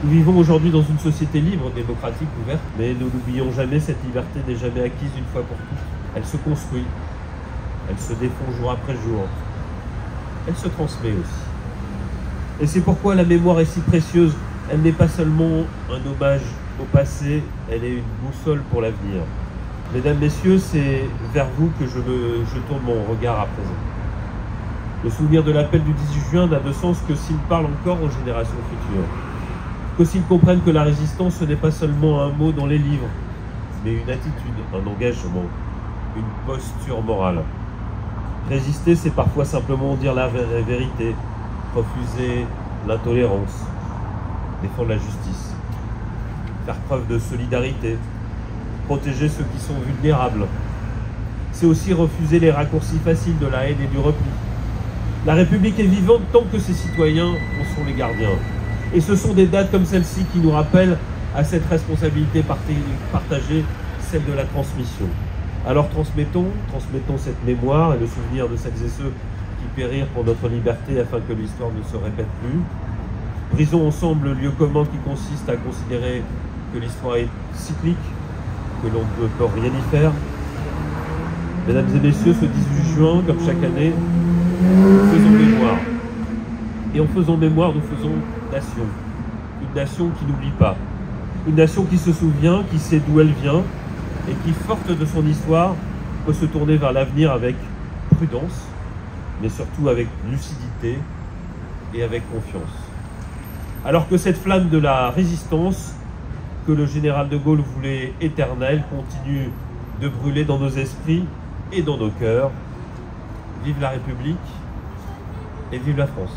Nous vivons aujourd'hui dans une société libre, démocratique, ouverte, mais ne l'oublions jamais, cette liberté n'est jamais acquise une fois pour toutes. Elle se construit, elle se défend jour après jour, elle se transmet aussi. Et c'est pourquoi la mémoire est si précieuse. Elle n'est pas seulement un hommage au passé, elle est une boussole pour l'avenir. Mesdames, Messieurs, c'est vers vous que je tourne mon regard à présent. Le souvenir de l'appel du 18 juin n'a de sens que s'il parle encore aux générations futures. Que s'ils comprennent que la résistance, ce n'est pas seulement un mot dans les livres, mais une attitude, un engagement, une posture morale. Résister, c'est parfois simplement dire la vérité, refuser l'intolérance, défendre la justice, faire preuve de solidarité, protéger ceux qui sont vulnérables. C'est aussi refuser les raccourcis faciles de la haine et du repli. La République est vivante tant que ses citoyens en sont les gardiens. Et ce sont des dates comme celle-ci qui nous rappellent à cette responsabilité partagée, celle de la transmission. Alors transmettons cette mémoire et le souvenir de celles et ceux qui périrent pour notre liberté afin que l'histoire ne se répète plus. Brisons ensemble le lieu commun qui consiste à considérer que l'histoire est cyclique, que l'on ne peut rien y faire. Mesdames et messieurs, ce 18 juin, comme chaque année, nous faisons mémoire. Et en faisant mémoire, nous faisons nation. Une nation qui n'oublie pas. Une nation qui se souvient, qui sait d'où elle vient et qui, forte de son histoire, peut se tourner vers l'avenir avec prudence, mais surtout avec lucidité et avec confiance. Alors que cette flamme de la résistance, que le général de Gaulle voulait éternelle, continue de brûler dans nos esprits et dans nos cœurs. Vive la République et vive la France.